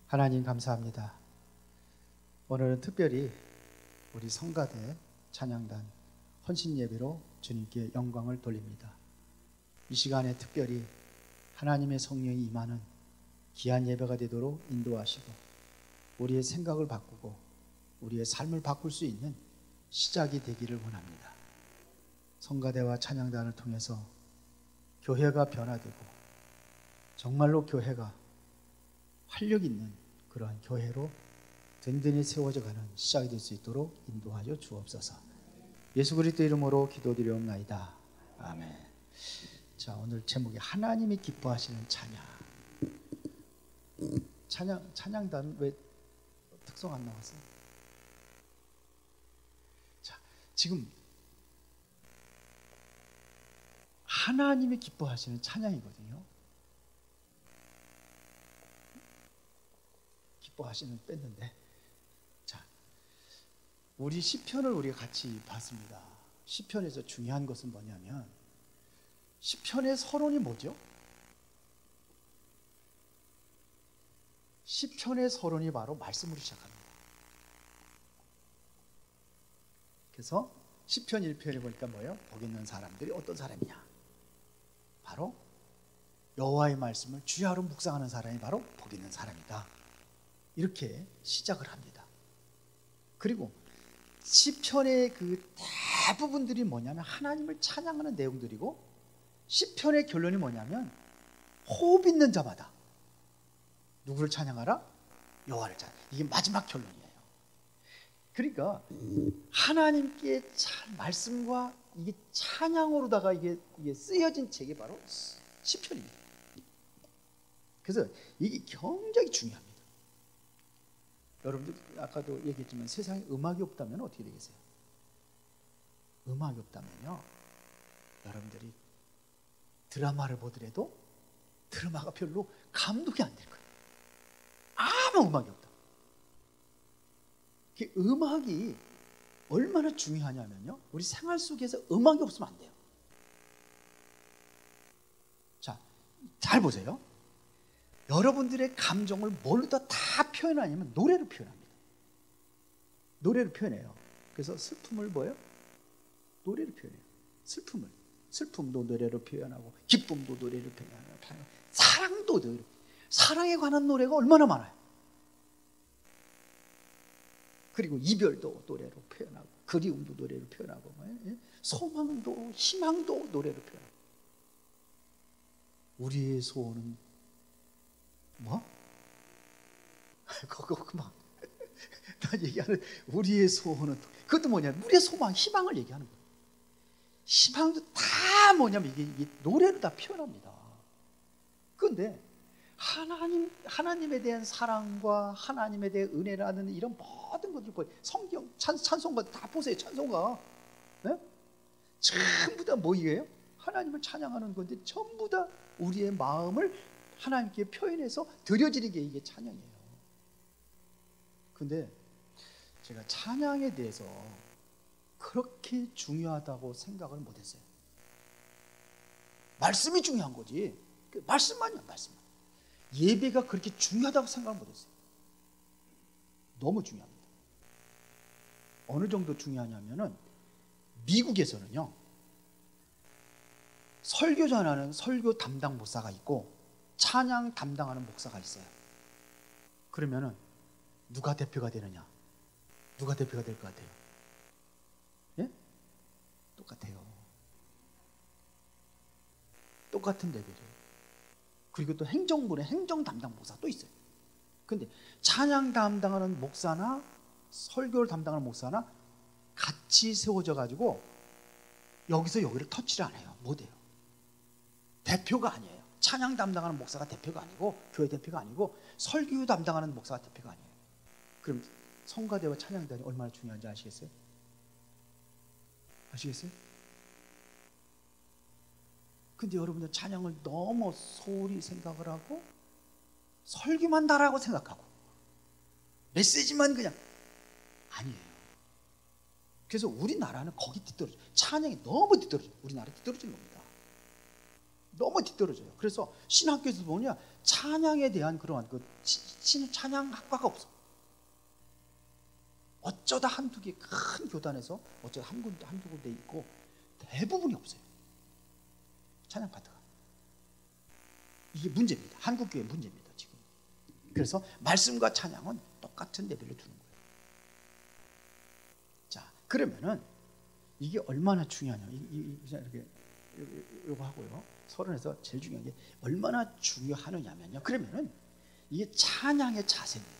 하나님 감사합니다. 오늘은 특별히 우리 성가대 찬양단 헌신 예배로 주님께 영광을 돌립니다. 이 시간에 특별히 하나님의 성령이 임하는 귀한 예배가 되도록 인도하시고 우리의 생각을 바꾸고 우리의 삶을 바꿀 수 있는 시작이 되기를 원합니다. 성가대와 찬양단을 통해서 교회가 변화되고 정말로 교회가 활력 있는 그러한 교회로 든든히 세워져 가는 시작이 될 수 있도록 인도하여 주옵소서. 예수 그리스도 이름으로 기도드리옵나이다. 아멘. 자, 오늘 제목이 하나님이 기뻐하시는 찬양. 찬양단은 왜 특성 안 나왔어요? 자, 지금 하나님이 기뻐하시는 찬양이거든요. 기뻐하시는 뺐는데, 자, 우리 시편을 우리가 같이 봤습니다. 시편에서 중요한 것은 뭐냐면 시편의 서론이 뭐죠? 시편의 서론이 바로 말씀으로 시작합니다. 그래서 시편 1편에 보니까 뭐예요? 복 있는 사람들이 어떤 사람이냐? 바로 여호와의 말씀을 주야로 묵상하는 사람이 바로 복 있는 사람이다. 이렇게 시작을 합니다. 그리고 시편의 그 대부분들이 뭐냐면 하나님을 찬양하는 내용들이고, 시편의 결론이 뭐냐면 호흡 있는 자마다 누구를 찬양하라? 여호와를 찬양. 이게 마지막 결론이에요. 그러니까 하나님께 말씀과 이게 찬양으로다가 이게 쓰여진 책이 바로 시편입니다. 그래서 이게 굉장히 중요합니다. 여러분들 아까도 얘기했지만 세상에 음악이 없다면 어떻게 되겠어요? 음악이 없다면요, 여러분들이 드라마를 보더라도 드라마가 별로 감동이 안 될 거예요. 아무 음악이 없다. 음악이 얼마나 중요하냐면요, 우리 생활 속에서 음악이 없으면 안 돼요. 자, 잘 보세요. 여러분들의 감정을 뭘로 다 표현하냐면 노래로 표현합니다. 노래로 표현해요. 그래서 슬픔을 뭐예요? 노래로 표현해요. 슬픔도 노래로 표현하고, 기쁨도 노래로 표현하고, 사랑도 노래로. 사랑에 관한 노래가 얼마나 많아요. 그리고 이별도 노래로 표현하고, 그리움도 노래로 표현하고, 소망도 희망도 노래로 표현하고. 우리의 소원은 뭐? 그거 그만. 나 얘기하는 우리의 소원은, 그것도 뭐냐면 우리의 소망, 희망을 얘기하는 거예요. 희망도 다 뭐냐면 이게 노래로 다 표현합니다. 그런데 하나님에 대한 사랑과 하나님에 대한 은혜라는 이런 모든 것들 보세요. 성경 찬송가 다 보세요. 찬송가, 네? 전부 다 뭐예요? 하나님을 찬양하는 건데 전부 다 우리의 마음을 하나님께 표현해서 드려지는 게 이게 찬양이에요. 근데 제가 찬양에 대해서 그렇게 중요하다고 생각을 못했어요. 말씀이 중요한 거지. 말씀만이야, 말씀만. 예배가 그렇게 중요하다고 생각을 못했어요. 너무 중요합니다. 어느 정도 중요하냐면은 미국에서는요, 설교 전하는 설교 담당 목사가 있고 찬양 담당하는 목사가 있어요. 그러면은 누가 대표가 되느냐? 누가 대표가 될 것 같아요? 예? 똑같아요. 똑같은 레벨이에요. 그리고 또 행정부는 행정 담당 목사 또 있어요. 근데 찬양 담당하는 목사나 설교를 담당하는 목사나 같이 세워져 가지고 여기서 여기를 터치를 안 해요. 못 해요. 대표가 아니에요. 찬양 담당하는 목사가 대표가 아니고, 교회 대표가 아니고, 설교 담당하는 목사가 대표가 아니에요. 그럼 성가대와 찬양단이 얼마나 중요한지 아시겠어요? 아시겠어요? 근데 여러분들 찬양을 너무 소홀히 생각을 하고 설교만 다라고 생각하고 메시지만 그냥 아니에요. 그래서 우리나라는 거기 뒤떨어져. 찬양이 너무 뒤떨어져. 우리나라 뒤떨어지는 겁니다. 너무 뒤떨어져요. 그래서 신학교에서 보냐 찬양에 대한 그러한 찬양학과가 없어. 어쩌다 한두 개 큰 교단에서 어쩌다 한두 군데 있고 대부분이 없어요. 찬양 파트가. 이게 문제입니다. 한국교회 문제입니다 지금. 그래서 말씀과 찬양은 똑같은 레벨로 두는 거예요. 자, 그러면은 이게 얼마나 중요하냐. 이렇게 이거 하고요. 서론에서 제일 중요한 게 얼마나 중요하느냐면요. 그러면은 이게 찬양의 자세입니다.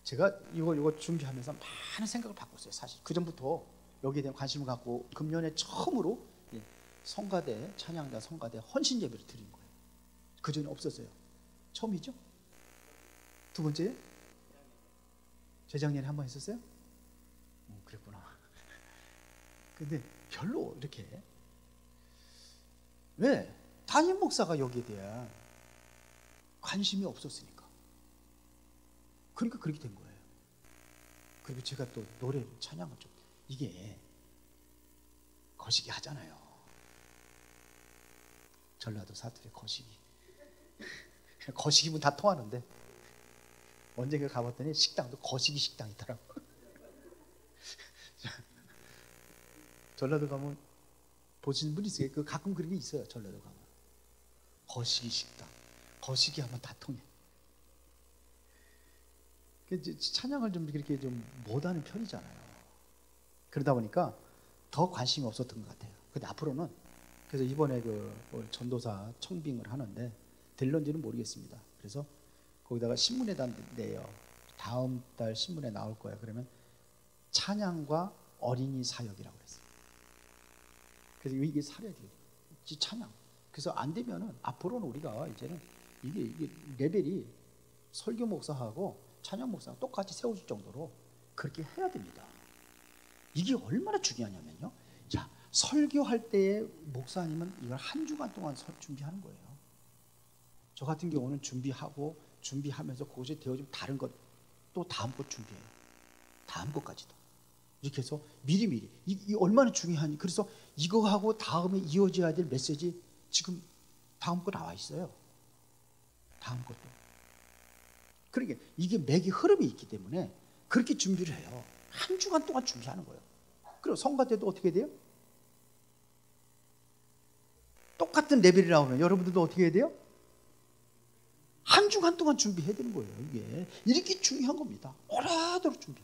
제가 이거 준비하면서 많은 생각을 바꿨어요. 사실 그 전부터 여기에 대한 관심을 갖고 금년에 처음으로 성가대 찬양단 성가대 헌신 예배를 드린 거예요. 그 전에 없었어요. 처음이죠? 두 번째요? 재작년에 한 번 했었어요? 그랬구나. 근데 별로 이렇게 왜? 담임 목사가 여기에 대한 관심이 없었으니까. 그러니까 그렇게 된 거예요. 그리고 제가 또 노래 찬양을 좀 이게 거시기 하잖아요. 전라도 사투리 거시기. 거시기면 다 통하는데 언젠가 가봤더니 식당도 거시기 식당이 있더라고. 전라도 가면 보시는 분이 있어요. 가끔 그런 게 있어요. 전라도 가면 거시기 식당. 거시기 하면 다 통해. 찬양을 좀 이렇게 좀 못하는 편이잖아요. 그러다 보니까 더 관심이 없었던 것 같아요. 근데 앞으로는 그래서 이번에 전도사 청빙을 하는데 될런지는 모르겠습니다. 그래서 거기다가 신문에다 내요. 다음 달 신문에 나올 거예요. 그러면 찬양과 어린이 사역이라고 그랬어요. 그래서 이게 사역이에요. 찬양. 그래서 안 되면은 앞으로는 우리가 이제는 이게 레벨이 설교 목사하고 찬양 목사가 똑같이 세워질 정도로 그렇게 해야 됩니다. 이게 얼마나 중요하냐면요. 자, 설교할 때에 목사님은 이걸 한 주간 동안 준비하는 거예요. 저 같은 경우는 준비하면서 그것이 되어지면 다른 것 또 다음 것 준비해요. 다음 것까지도. 이렇게 해서 미리미리 이 얼마나 중요하니. 그래서 이거하고 다음에 이어져야 될 메시지 지금 다음 거 나와 있어요. 다음 것도. 그러니까 이게 맥이 흐름이 있기 때문에 그렇게 준비를 해요. 한 주간 동안 준비하는 거예요. 그리고 성가 때도 어떻게 돼요? 똑같은 레벨이 나오면 여러분들도 어떻게 해야 돼요? 한 주간 동안 준비해야 되는 거예요. 이게 이렇게 중요한 겁니다. 오래도록 준비.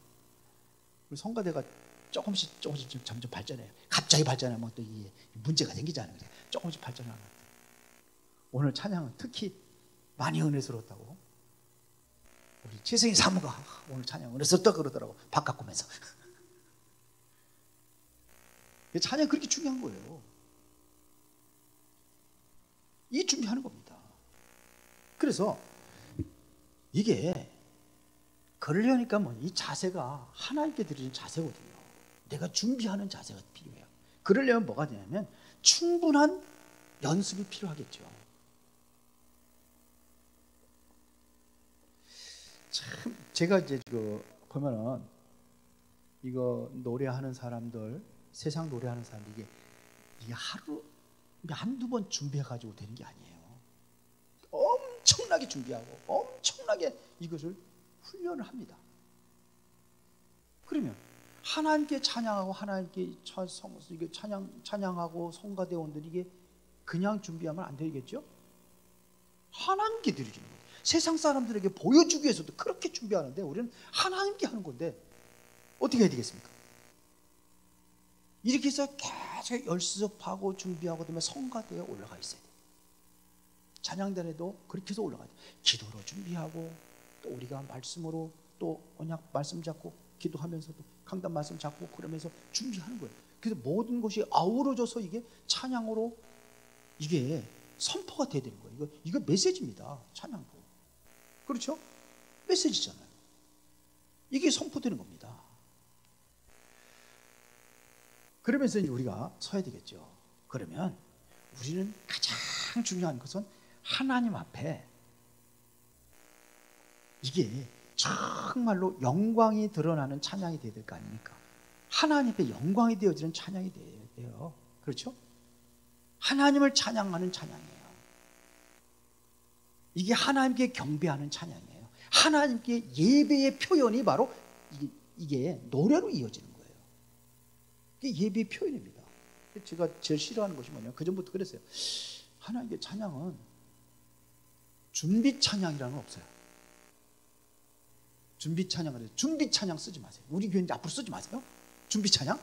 그리고 성가대가 조금씩 점점 발전해요. 갑자기 발전하면 또 이게 문제가 생기잖아요. 조금씩 발전하는 것 같아요. 오늘 찬양은 특히 많이 은혜스러웠다고 우리 최승희 사무가 오늘 찬양 은혜스럽다 그러더라고. 바깥 꾸면서. 찬양 그렇게 중요한 거예요. 이 준비하는 겁니다. 그래서 이게 그러려니까 이 자세가 하나님께 드리는 자세거든요. 내가 준비하는 자세가 필요해요. 그러려면 뭐가 되냐면 충분한 연습이 필요하겠죠. 참 제가 이제 보면은 이거 노래하는 사람들, 세상 노래하는 사람들 이게 하루 한두 번 준비해가지고 되는 게 아니에요. 엄청나게 준비하고 엄청나게 이것을 훈련을 합니다. 그러면 하나님께 찬양하고 하나님께 찬양하고 성가대원들이 이게 그냥 준비하면 안 되겠죠? 하나님께 드리는 거예요. 세상 사람들에게 보여주기 위해서도 그렇게 준비하는데 우리는 하나님께 하는 건데 어떻게 해야 되겠습니까? 이렇게 해서 계속 연습하고 준비하고 그다음에 성가대에 올라가 있어야 돼요. 찬양단에도 그렇게 해서 올라가야 돼요. 기도로 준비하고 또 우리가 말씀으로 또 언약 말씀 잡고 기도하면서도 강단 말씀 잡고 그러면서 준비하는 거예요. 그래서 모든 것이 아우러져서 이게 찬양으로 이게 선포가 돼야 되는 거예요. 이거 메시지입니다. 찬양도. 그렇죠? 메시지잖아요. 이게 선포되는 겁니다. 그러면서 이제 우리가 서야 되겠죠. 그러면 우리는 가장 중요한 것은 하나님 앞에 이게 정말로 영광이 드러나는 찬양이 되어야 될 거 아닙니까? 하나님 앞에 영광이 되어지는 찬양이 돼요. 그렇죠? 하나님을 찬양하는 찬양이에요. 이게 하나님께 경배하는 찬양이에요. 하나님께 예배의 표현이 바로 이게 노래로 이어지는 거예요. 이게 예배의 표현입니다. 제가 제일 싫어하는 것이 뭐냐면 그전부터 그랬어요. 하나님께 찬양은 준비 찬양이라는 건 없어요. 준비 찬양을 해요. 준비 찬양 쓰지 마세요. 우리 교회는 앞으로 쓰지 마세요. 준비 찬양.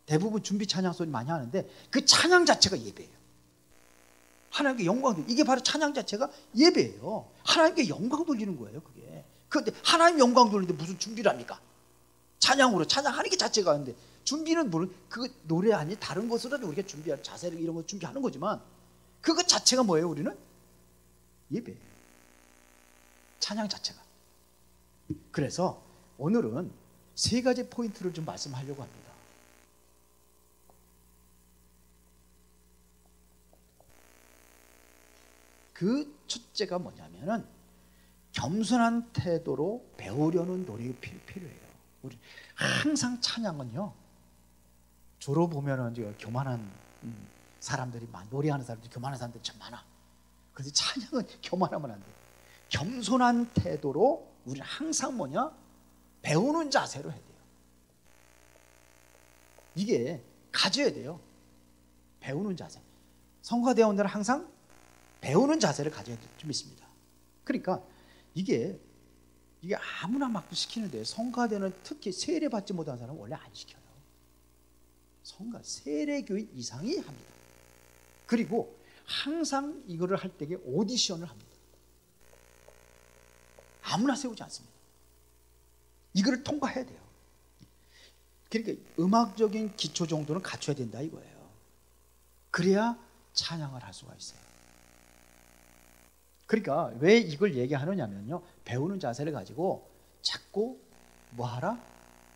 대부분 준비 찬양 소리 많이 하는데 그 찬양 자체가 예배예요. 하나님께 영광 돌리는, 이게 바로 찬양 자체가 예배예요. 하나님께 영광 돌리는 거예요, 그게. 그런데 하나님 영광 돌리는데 무슨 준비를 합니까? 찬양으로 찬양하는 게 자체가 하는데, 준비는 물론 그 노래 아니 다른 것으로도 우리가 준비할 자세를 이런 거 준비하는 거지만 그것 자체가 뭐예요? 우리는 예배예요. 찬양 자체가. 그래서 오늘은 세 가지 포인트를 좀 말씀하려고 합니다. 그 첫째가 뭐냐면은 겸손한 태도로 배우려는 노력이 필요해요. 우리 항상 찬양은요, 주로 보면은 이제 교만한 사람들이 노래하는 사람들이 교만한 사람들이 참 많아. 그래서 찬양은 교만하면 안 돼. 겸손한 태도로 우리는 항상 뭐냐? 배우는 자세로 해야 돼요. 이게 가져야 돼요. 배우는 자세. 성가대원들은 항상 배우는 자세를 가져야 좀 있습니다. 그러니까 이게 아무나 막 시키는데, 성가대는 특히 세례 받지 못한 사람은 원래 안 시켜요. 세례교인 이상이 합니다. 그리고 항상 이거를 할 때에 오디션을 합니다. 아무나 세우지 않습니다. 이거를 통과해야 돼요. 그러니까 음악적인 기초 정도는 갖춰야 된다 이거예요. 그래야 찬양을 할 수가 있어요. 그러니까 왜 이걸 얘기하느냐면요, 배우는 자세를 가지고 자꾸 뭐하라?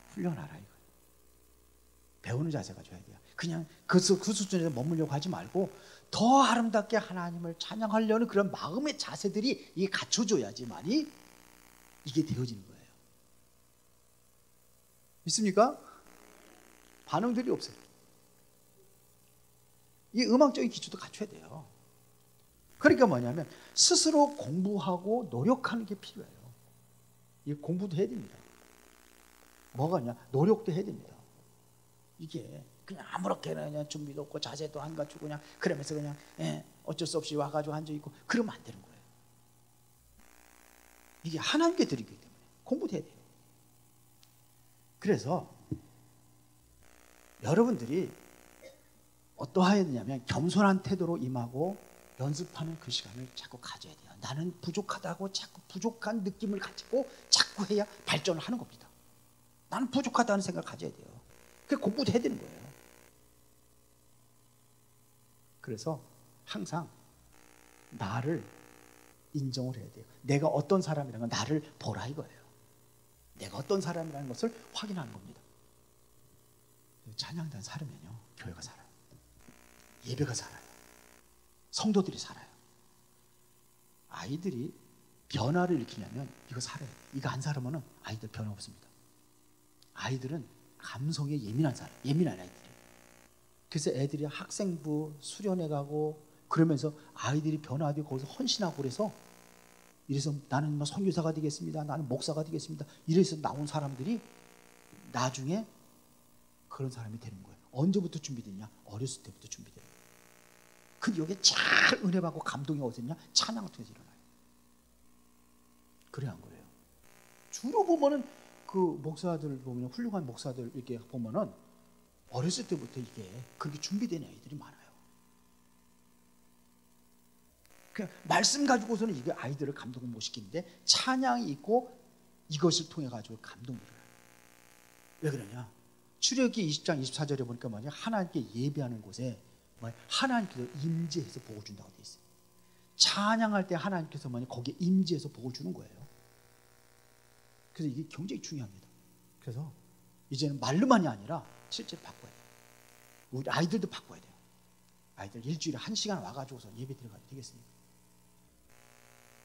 훈련하라 이거예요. 배우는 자세 가져야 돼요. 그냥 그 수준에서 머물려고 하지 말고 더 아름답게 하나님을 찬양하려는 그런 마음의 자세들이 이게 갖춰져야지만이 이게 되어지는 거예요. 믿습니까? 반응들이 없어요. 이 음악적인 기초도 갖춰야 돼요. 그러니까 뭐냐면 스스로 공부하고 노력하는 게 필요해요. 이 공부도 해야 됩니다. 뭐가냐? 노력도 해야 됩니다. 이게 그냥 아무렇게나 그냥 준비도 없고 자세도 안 갖추고 그냥 그러면서 그냥 어쩔 수 없이 와가지고 앉아있고 그러면 안 되는 거예요. 이게 하나님께 드리기 때문에 공부도 해야 돼요. 그래서 여러분들이 어떠해야 되냐면 겸손한 태도로 임하고 연습하는 그 시간을 자꾸 가져야 돼요. 나는 부족하다고 자꾸 부족한 느낌을 가지고 자꾸 해야 발전을 하는 겁니다. 나는 부족하다는 생각을 가져야 돼요. 그게 공부도 해야 되는 거예요. 그래서 항상 나를 인정을 해야 돼요. 내가 어떤 사람이라는 건 나를 보라 이거예요. 내가 어떤 사람이라는 것을 확인하는 겁니다. 찬양단 살으면요, 교회가 살아요. 예배가 살아요. 성도들이 살아요. 아이들이 변화를 일으키려면 이거 살아요. 이거 안 살으면 아이들 변화 없습니다. 아이들은 감성에 예민한 아이들이에요. 그래서 애들이 학생부 수련회 가고 그러면서 아이들이 변화되고 거기서 헌신하고 그래서 이래서 나는 뭐 선교사가 되겠습니다. 나는 목사가 되겠습니다. 이래서 나온 사람들이 나중에 그런 사람이 되는 거예요. 언제부터 준비되냐? 어렸을 때부터 준비돼요. 근데 여기에 잘 은혜받고 감동이 어디냐? 찬양을 통해서 일어나요. 그래야 한 거예요. 주로 보면은 그 목사들 보면 훌륭한 목사들 이렇게 보면은 어렸을 때부터 이게 그렇게 준비된 아이들이 많아요. 그냥 말씀 가지고서는 이게 아이들을 감동을 못 시키는데 찬양이 있고 이것을 통해 가지고 감동을 일어나요. 왜 그러냐? 출애굽기 20장 24절에 보니까 뭐냐? 하나님께 예배하는 곳에 하나님께서 임재해서 복을 준다고 되어 있어요. 찬양할 때 하나님께서 뭐냐? 거기에 임재해서 복을 주는 거예요. 그래서 이게 굉장히 중요합니다. 그래서 이제는 말로만이 아니라 실제로 바꿔야 돼요. 우리 아이들도 바꿔야 돼요. 아이들 일주일에 1시간 와가지고서 예배 들어가야 되겠습니까?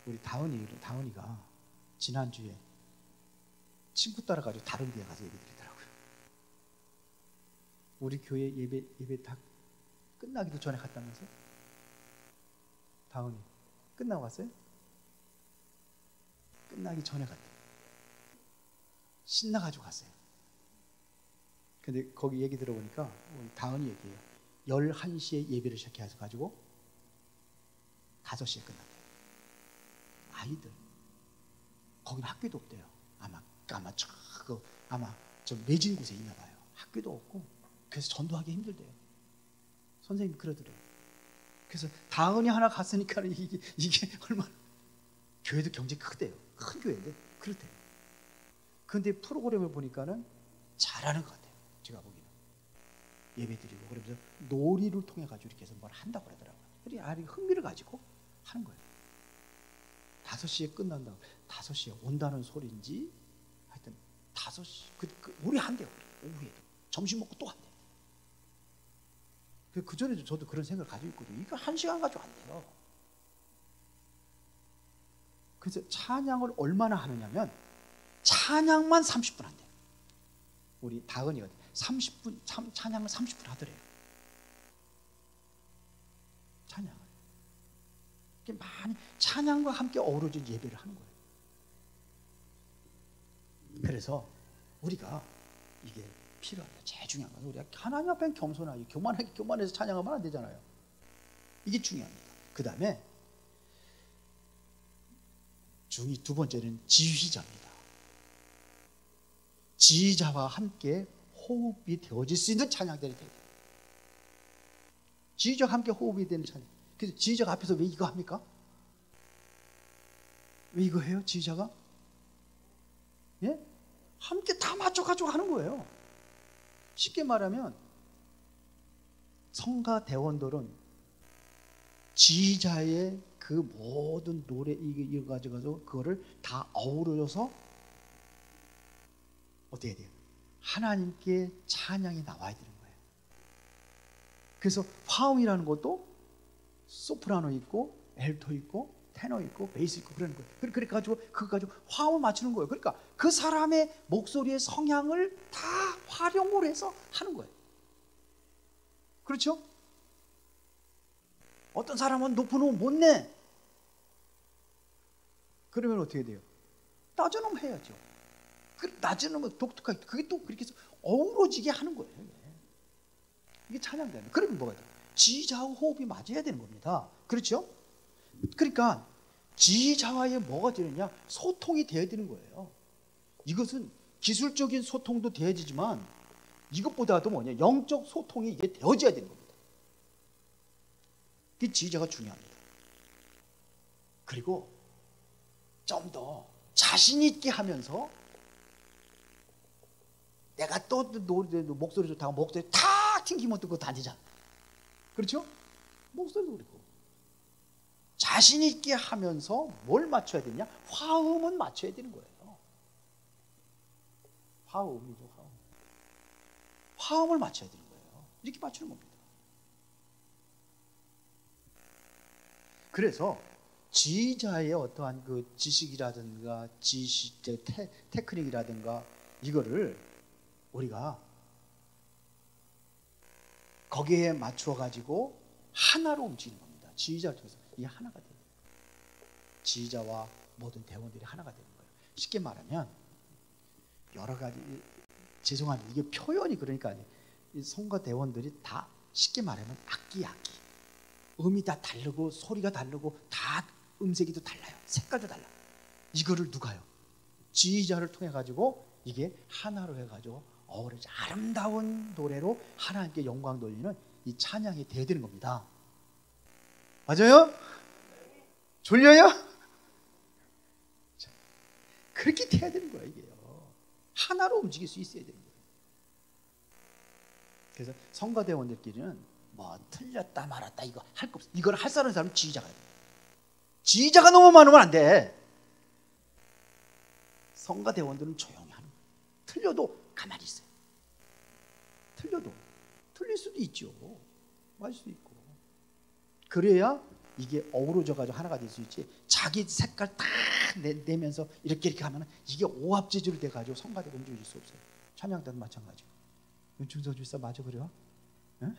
우리 다은이가 지난주에 친구 따라가지고 다른 데에 가서 예배 드리더라고요. 우리 교회 예배 다 끝나기도 전에 갔다면서? 다은이 끝나고 왔어요? 끝나기 전에 갔대요. 신나가지고 갔어요. 근데 거기 얘기 들어보니까 다은이 얘기해요. 11시에 예배를 시작해가지고 5시에 끝났대요. 아이들 거기는 학교도 없대요. 아마 저 매진 곳에 있나 봐요. 학교도 없고 그래서 전도하기 힘들대요. 선생님이 그러더래요. 그래서 다은이 하나 갔으니까 이게 얼마나 교회도 경쟁 크대요. 큰 교회인데 그렇대요. 근데 프로그램을 보니까는 잘하는 것 같아요. 제가 보기에는 예배 드리고 그러면서 놀이를 통해 가지고 이렇게 해서 뭘 한다고 그러더라고요. 그래 아리 흥미를 가지고 하는 거예요. 5시에 끝난다고 5시에 온다는 소리인지 하여튼 5시 우리 한대요. 오후에도 점심 먹고 또 한대요. 그 전에도 저도 그런 생각을 가지고 있거든요. 이거 1시간 가지고 안 돼요. 그래서 찬양을 얼마나 하느냐면 찬양만 30분 한대요. 우리 다은이가 30분 찬양을 30분 하더래요. 찬양을 많이 찬양과 함께 어우러진 예배를 하는 거예요. 그래서 우리가 이게 필요합니다. 제일 중요한 건 우리가 하나님 앞에 겸손하게 교만해서 찬양하면 안 되잖아요. 이게 중요합니다. 그 다음에 두 번째는 지휘자입니다. 지휘자와 함께 호흡이 되어질 수 있는 찬양들이 돼야 돼요. 지휘자와 함께 호흡이 되는 찬양. 그래서 지휘자가 앞에서 왜 이거 합니까? 왜 이거 해요? 지휘자가? 예? 함께 다 맞춰가지고 하는 거예요. 쉽게 말하면 성가 대원들은 지휘자의 그 모든 노래 이거 가지고 그거를 다 어우러져서 어떻게 해야 돼요? 하나님께 찬양이 나와야 되는 거예요. 그래서 화음이라는 것도 소프라노 있고 엘토 있고 테너 있고 베이스 있고 그러는 거예요. 그래 가지고 그거 가지고 화음을 맞추는 거예요. 그러니까 그 사람의 목소리의 성향을 다 활용을 해서 하는 거예요. 그렇죠? 어떤 사람은 높은 호흡 못 내. 그러면 어떻게 돼요? 낮은 호흡 해야죠. 낮은 호흡은 독특하게 그게 또 그렇게 해서 어우러지게 하는 거예요. 이게 찬양가예요. 그러면 뭐가 돼요? 지휘자와 호흡이 맞아야 되는 겁니다. 그렇죠? 그러니까 지휘자와의 뭐가 되느냐? 소통이 돼야 되는 거예요. 이것은 기술적인 소통도 되어지지만 이것보다도 뭐냐? 영적 소통이 이게 되어져야 되는 겁니다. 이 지휘자가 중요합니다. 그리고 좀 더 자신 있게 하면서 내가 또 목소리 좋다고 목소리 탁 튕기면 또 그거 다니잖아. 그렇죠? 목소리도 그렇고 자신 있게 하면서 뭘 맞춰야 되냐? 화음은 맞춰야 되는 거예요. 화음이죠, 화음. 화음을 맞춰야 되는 거예요. 이렇게 맞추는 겁니다. 그래서 지휘자의 어떠한 그 지식이라든가 테크닉이라든가 이거를 우리가 거기에 맞추어 가지고 하나로 움직이는 겁니다. 지휘자를 통해서 이게 하나가 돼요. 지휘자와 모든 대원들이 하나가 되는 거예요. 쉽게 말하면 여러 가지 죄송합니다. 이게 표현이 그러니까 이 성가 대원들이 다 쉽게 말하면 악기 음이 다 다르고 소리가 다르고 다 음색이 또 달라요. 색깔도 달라. 이거를 누가요? 지휘자를 통해 가지고 이게 하나로 해가지고 어우러져 아름다운 노래로 하나님께 영광 돌리는 이 찬양이 돼야 되는 겁니다. 맞아요? 졸려요? 그렇게 돼야 되는 거예요. 이게요. 하나로 움직일 수 있어야 되는 거예요. 그래서 성가대원들끼리는 뭐 틀렸다 말았다 이거 할 거 없어. 이걸 할 사람은 지휘자가 돼요. 지휘자가 너무 많으면 안 돼. 성가대원들은 조용히 하는 거예요. 틀려도 가만히 있어요. 틀려도 틀릴 수도 있죠. 맞을 수도 있고. 그래야 이게 어우러져가지고 하나가 될 수 있지. 자기 색깔 딱 내면서 이렇게 하면 이게 오합지졸이 돼가지고 성가대가 움직일 수 없어요. 찬양대도 마찬가지고. 윤충성 집사 맞아 그래요? 응?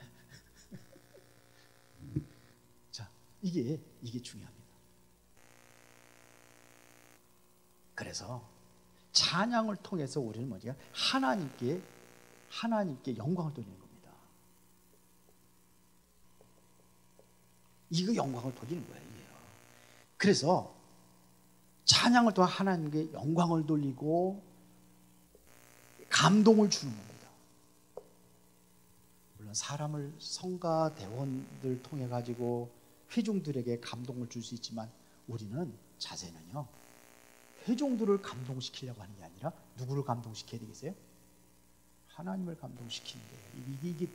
자, 이게 중요합니다. 그래서 찬양을 통해서 우리는 뭐냐? 하나님께 영광을 돌리는 겁니다. 이거 영광을 돌리는 거예요. 이게요. 그래서 찬양을 통해 하나님께 영광을 돌리고 감동을 주는 겁니다. 물론 사람을 성가 대원들 통해 가지고 회중들에게 감동을 줄 수 있지만 우리는 자세는요, 회중들을 감동시키려고 하는 게 아니라 누구를 감동시켜야 되겠어요? 하나님을 감동시키는 거예요.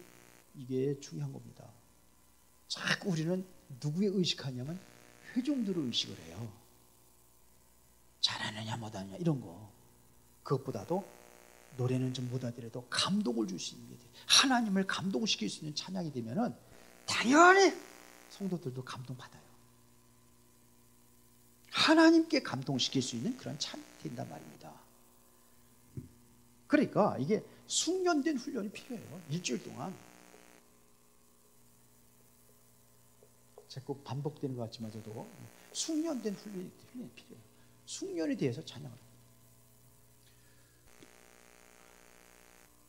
이게 중요한 겁니다. 자꾸 우리는 누구에 의식하냐면 회중들을 의식을 해요. 잘하느냐 못하느냐 이런 거. 그것보다도 노래는 좀 못하더라도 감동을 줄 수 있는 게 돼요. 하나님을 감동시킬 수 있는 찬양이 되면은 당연히 성도들도 감동받아요. 하나님께 감동시킬 수 있는 그런 찬양이 된단 말입니다. 그러니까 이게 숙련된 훈련이 필요해요. 일주일 동안. 자꾸 반복되는 것 같지만서도 숙련된 훈련이 필요해요. 숙련이 돼서 찬양을.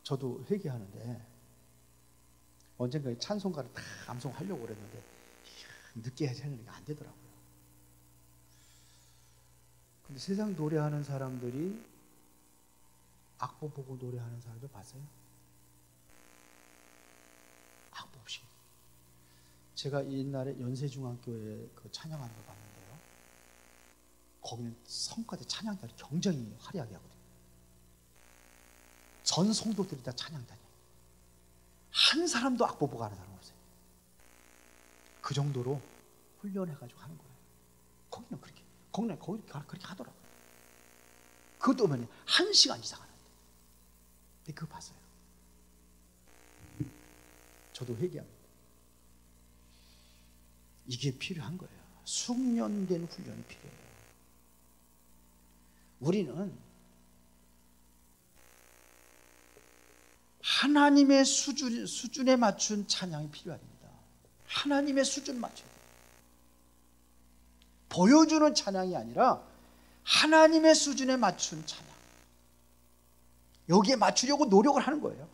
저도 회개하는데 언젠가 찬송가를 다 암송하려고 그랬는데 늦게 해야 되는 게 안 되더라고요. 근데 세상 노래하는 사람들이 악보 보고 노래하는 사람들 봤어요? 악보 없이. 제가 옛날에 연세중앙교회 그 찬양하는 걸 봤는데요. 거기는 성가대 찬양단이 굉장히 화려하게 하거든요. 전 성도들이 다 찬양단이에요. 한 사람도 악보 보고 하는 사람 없어요. 그 정도로 훈련해가지고 하는 거예요. 거기는 그렇게 하더라고요. 그것도 보면 1시간 이상 하는데. 근데 그거 봤어요. 저도 회개합니다. 이게 필요한 거예요. 숙련된 훈련이 필요해요. 우리는 하나님의 수준에 맞춘 찬양이 필요합니다. 하나님의 수준 맞춰야 돼요. 보여주는 찬양이 아니라 하나님의 수준에 맞춘 찬양. 여기에 맞추려고 노력을 하는 거예요.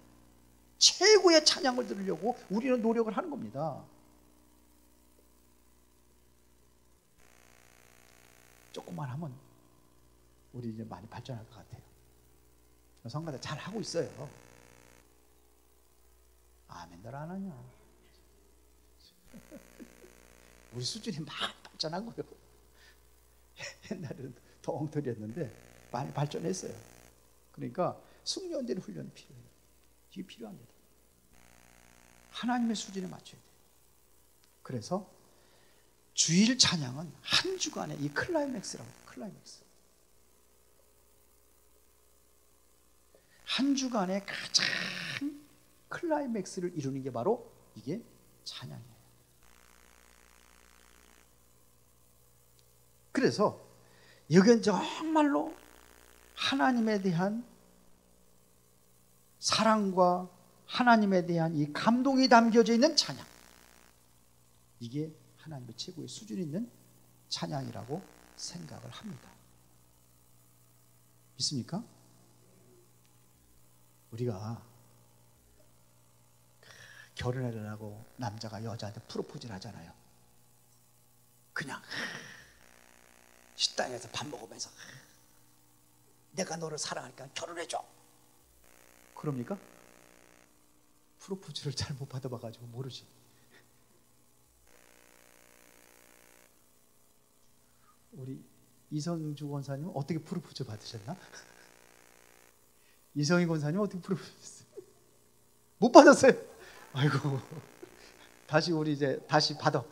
최고의 찬양을 들으려고 우리는 노력을 하는 겁니다. 조금만 하면 우리 이제 많이 발전할 것 같아요. 성가대 잘 하고 있어요. 아멘들 안 하냐? 우리 수준이 많이 발전한 거예요. 옛날에는 더 엉터리였는데 많이 발전했어요. 그러니까 숙련된 훈련이 필요해요. 이게 필요합니다. 하나님의 수준에 맞춰야 돼요. 그래서 주일 찬양은 한 주간의 이 클라이맥스라고 해요. 클라이맥스. 한 주간의 가장 클라이맥스를 이루는 게 바로 이게 찬양이에요. 그래서 여기는 정말로 하나님에 대한 사랑과 하나님에 대한 이 감동이 담겨져 있는 찬양. 이게 하나님의 최고의 수준 있는 찬양이라고 생각을 합니다. 믿습니까? 우리가 결혼하려고 남자가 여자한테 프로포즈를 하잖아요. 그냥 식당에서 밥 먹으면서 내가 너를 사랑하니까 결혼해줘. 그럽니까? 프로포즈를 잘못 받아봐가지고 모르지. 우리 이성주 권사님은 어떻게 프로포즈 받으셨나? 이성희 권사님은 어떻게 프로포즈 했어요? 못 받았어요. 아이고, 다시 우리 이제 다시 받아.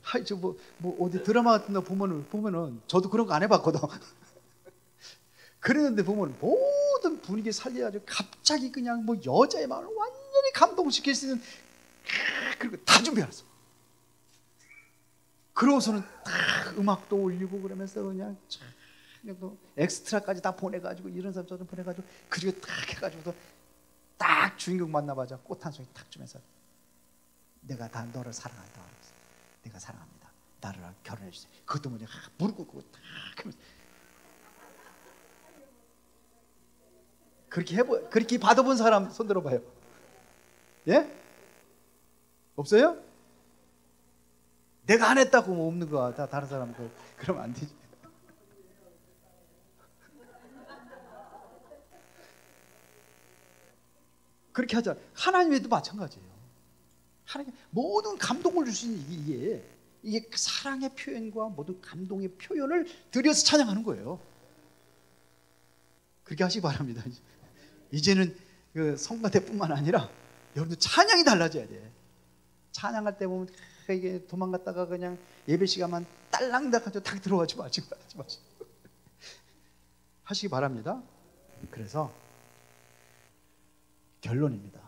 하여튼 뭐 어디 드라마 같은 거 보면은 저도 그런 거 안 해봤거든. 그랬는데 보면 모든 분위기 살려가지고 갑자기 그냥 뭐 여자의 마음을 완전히 감동시킬 수 있는 그리고 다 준비해놨어. 그러고서는 딱 음악도 올리고 그러면서 그냥 또 엑스트라까지 다 보내가지고 이런 사람 저런 보내가지고 그리고 딱 해가지고도 딱 주인공 만나봐자 꽃 한 송이 탁 주면서 내가 다 너를 사랑한다. 내가 사랑합니다. 나를 결혼해 주세요. 그것도 뭐냐 무릎 꿇고 딱 하면서 그렇게 받아본 사람 손 들어봐요. 예? 없어요? 내가 안 했다고 뭐 없는 거야. 다 다른 사람들 그러면 안 되지. 그렇게 하자. 하나님에도 마찬가지예요. 하나님 모든 감동을 주신 이게 사랑의 표현과 모든 감동의 표현을 들여서 찬양하는 거예요. 그렇게 하시기 바랍니다. 이제는 그 성가대뿐만 아니라 여러분들 찬양이 달라져야 돼. 찬양할 때 보면 이게 도망갔다가 그냥 예배 시간만 딸랑닥 하죠. 딱 들어가지 마시고 하시기 바랍니다. 그래서 결론입니다.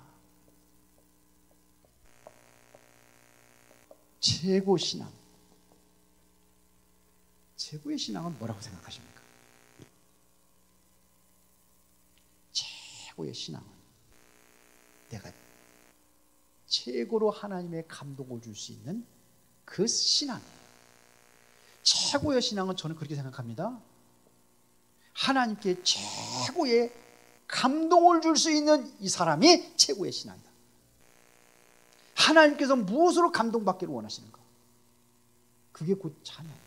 최고 신앙, 최고의 신앙은 뭐라고 생각하십니까? 최고의 신앙은 내가 최고로 하나님의 감동을 줄 수 있는 그 신앙이에요. 최고의 신앙은 저는 그렇게 생각합니다. 하나님께 최고의 감동을 줄 수 있는 이 사람이 최고의 신앙이다. 하나님께서 무엇으로 감동받기를 원하시는가? 그게 곧 찬양이에요.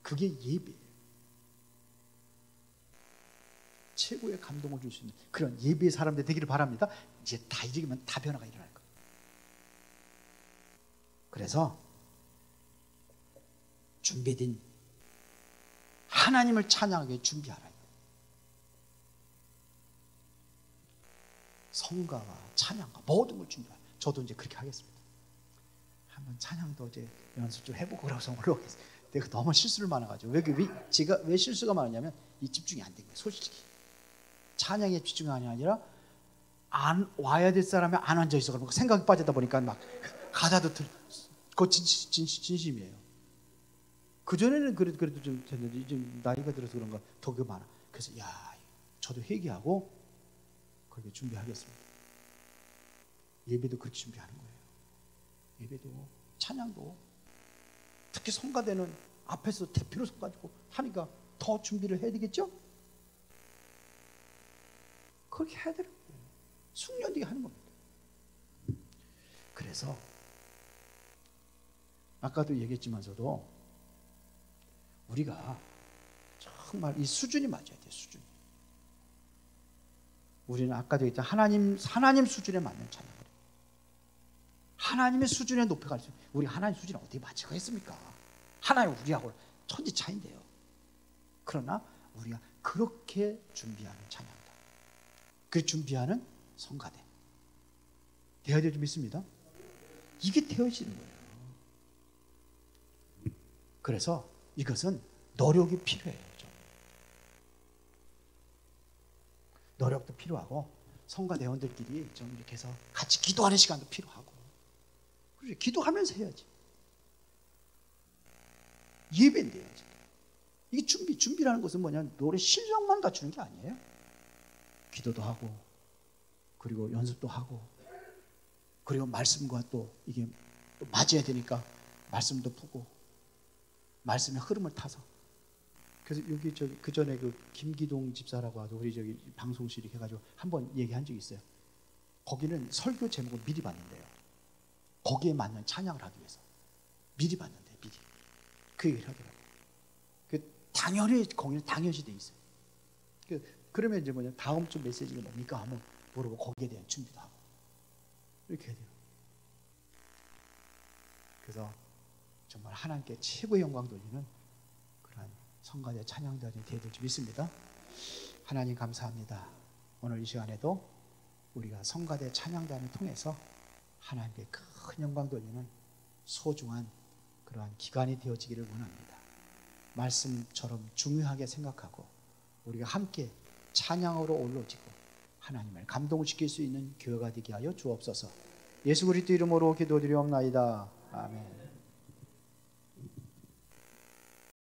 그게 예배예요. 최고의 감동을 줄 수 있는 그런 예배의 사람들 되기를 바랍니다. 이제 다 이기면 다 변화가 일어날 거예요. 그래서 준비된 하나님을 찬양하게 준비하라. 성가와 찬양과 모든 걸 준비하라. 저도 이제 그렇게 하겠습니다. 한번 찬양도 이제 연습 좀 해보고 그러고서 올라오겠습니다. 내가 너무 실수를 많아가지고 제가 왜 실수가 많으냐면 이 집중이 안 된 거예요. 솔직히 찬양에 집중이 아니라 안 와야 될 사람이 안 앉아 있어. 그러면 생각이 빠지다 보니까 막 가사도 그거 진심이에요. 그 전에는 그래도 좀 됐는데 이제 나이가 들어서 그런가 더 그 많아. 그래서 저도 회개하고 그렇게 준비하겠습니다. 예배도 그렇게 준비하는 거예요. 예배도 찬양도 특히 성가대는 앞에서 대표로 서가지고 하니까 더 준비를 해야 되겠죠? 그렇게 해야 되는 거예요. 숙련되게 하는 겁니다. 그래서 아까도 얘기했지만서도 우리가 정말 이 수준이 맞아야 돼요. 수준이. 우리는 아까도 얘기했죠. 하나님 수준에 맞는 찬양을 해요. 하나님의 수준에 높여갈 수 있어요. 우리 하나님 수준에 어떻게 맞추겠습니까? 하나님 우리하고 천지 차이인데요. 그러나 우리가 그렇게 준비하는 찬양이다. 그 준비하는 성가대 되어야 될 줄 믿습니다. 이게 되어지는 거예요. 그래서 이것은 노력이 필요해요. 노력도 필요하고 성가대원들끼리 좀 이렇게 해서 같이 기도하는 시간도 필요하고 그렇죠. 기도하면서 해야지. 예배인데요. 이게 준비라는 것은 뭐냐, 노래 실력만 갖추는 게 아니에요. 기도도 하고 그리고 연습도 하고 그리고 말씀과 또 이게 또 맞아야 되니까 말씀도 푸고 말씀의 흐름을 타서. 그래서 여기 그 전에 그 김기동 집사라고 하죠. 우리 저기 방송실 이렇게 해가지고 한번 얘기한 적이 있어요. 거기는 설교 제목을 미리 봤는데요. 거기에 맞는 찬양을 하기 위해서 미리 봤는데 미리 그 얘기를 하더라고요. 당연히 거기는 당연시 돼 있어요. 그러면 이제 뭐냐, 다음 주 메시지가 뭡니까 하면 모르고 거기에 대한 준비도 하고 이렇게 해야 돼요. 그래서 정말 하나님께 최고의 영광 돌리는 그러한 성가대 찬양단이 되어야 될 줄 믿습니다. 하나님 감사합니다. 오늘 이 시간에도 우리가 성가대 찬양단을 통해서 하나님께 큰 영광 돌리는 소중한 그러한 기간이 되어지기를 원합니다. 말씀처럼 중요하게 생각하고 우리가 함께 찬양으로 올라지고 하나님을 감동시킬 수 있는 교회가 되게 하여 주옵소서. 예수 그리스도 이름으로 기도드리옵나이다. 아멘.